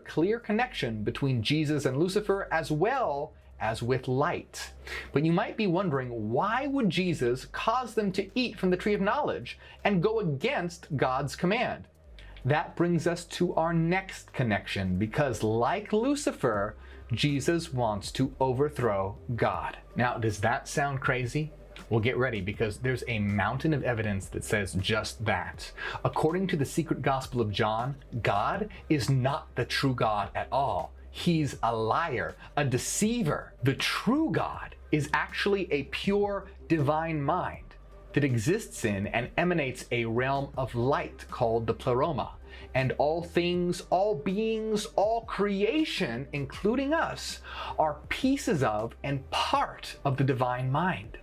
clear connection between Jesus and Lucifer as well as with light. But you might be wondering, why would Jesus cause them to eat from the tree of knowledge and go against God's command? That brings us to our next connection, because like Lucifer, Jesus wants to overthrow God. Now, does that sound crazy? Well, get ready, because there's a mountain of evidence that says just that. According to the secret gospel of John, God is not the true God at all. He's a liar, a deceiver. The true God is actually a pure divine mind that exists in and emanates a realm of light called the pleroma. And all things, all beings, all creation, including us, are pieces of and part of the divine mind.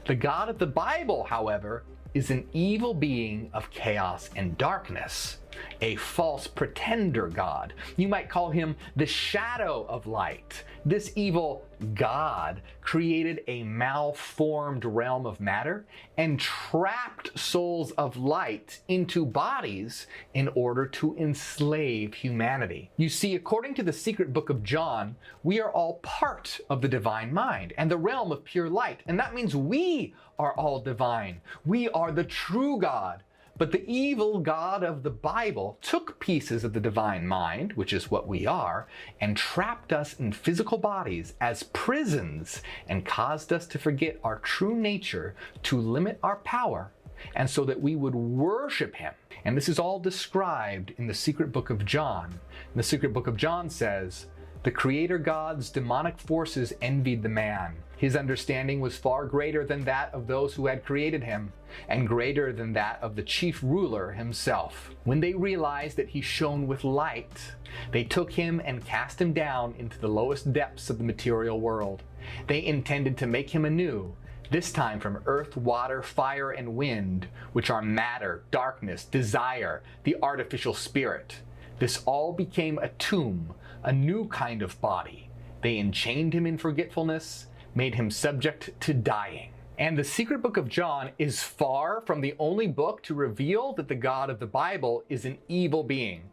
The God of the Bible, however, is an evil being of chaos and darkness, a false pretender God. You might call him the shadow of light. This evil God created a malformed realm of matter and trapped souls of light into bodies in order to enslave humanity. You see, according to the secret book of John, we are all part of the divine mind and the realm of pure light, and that means we are all divine. We are the true God. But the evil God of the Bible took pieces of the divine mind, which is what we are, and trapped us in physical bodies as prisons and caused us to forget our true nature to limit our power, and so that we would worship him. And this is all described in the secret book of John. The secret book of John says, "The creator God's demonic forces envied the man. His understanding was far greater than that of those who had created him, and greater than that of the chief ruler himself. When they realized that he shone with light, they took him and cast him down into the lowest depths of the material world. They intended to make him anew, this time from earth, water, fire, and wind, which are matter, darkness, desire, the artificial spirit. This all became a tomb, a new kind of body. They enchained him in forgetfulness, made him subject to dying." And the secret book of John is far from the only book to reveal that the God of the Bible is an evil being.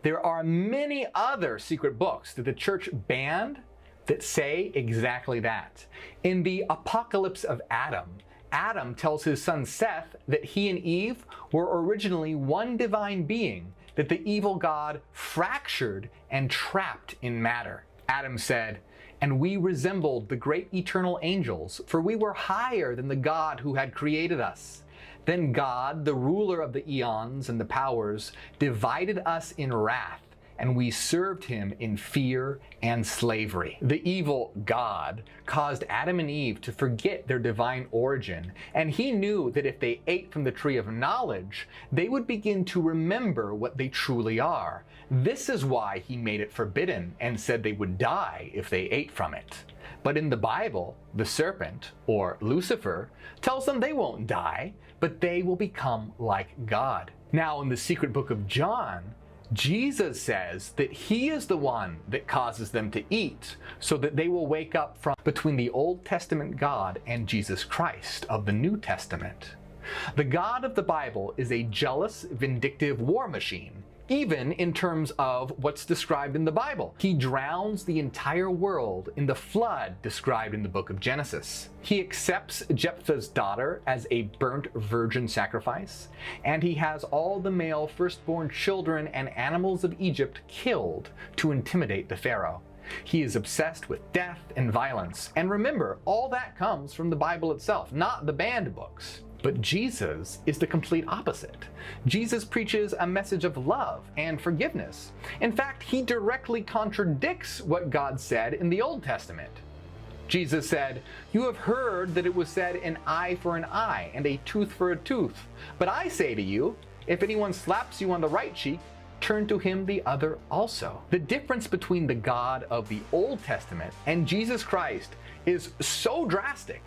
There are many other secret books that the church banned that say exactly that. In the Apocalypse of Adam, Adam tells his son Seth that he and Eve were originally one divine being that the evil God fractured and trapped in matter. Adam said, "And we resembled the great eternal angels, for we were higher than the God who had created us. Then God, the ruler of the eons and the powers, divided us in wrath, and we served him in fear and slavery." The evil God caused Adam and Eve to forget their divine origin, and he knew that if they ate from the tree of knowledge, they would begin to remember what they truly are. This is why he made it forbidden and said they would die if they ate from it. But in the Bible, the serpent, or Lucifer, tells them they won't die, but they will become like God. Now, in the secret book of John, Jesus says that he is the one that causes them to eat, so that they will wake up from between the Old Testament God and Jesus Christ of the New Testament. The God of the Bible is a jealous, vindictive war machine, even in terms of what's described in the Bible. He drowns the entire world in the flood described in the book of Genesis. He accepts Jephthah's daughter as a burnt virgin sacrifice, and he has all the male firstborn children and animals of Egypt killed to intimidate the Pharaoh. He is obsessed with death and violence. And remember, all that comes from the Bible itself, not the banned books. But Jesus is the complete opposite. Jesus preaches a message of love and forgiveness. In fact, he directly contradicts what God said in the Old Testament. Jesus said, "You have heard that it was said, an eye for an eye and a tooth for a tooth. But I say to you, if anyone slaps you on the right cheek, turn to him the other also." The difference between the God of the Old Testament and Jesus Christ is so drastic,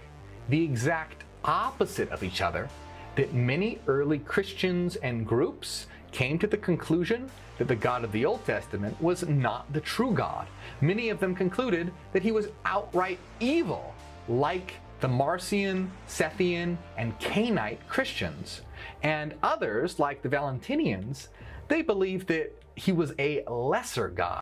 the exact opposite of each other, that many early Christians and groups came to the conclusion that the God of the Old Testament was not the true God. Many of them concluded that he was outright evil, like the Marcion, Sethian, and Cainite Christians. And others, like the Valentinians, They believed that he was a lesser God.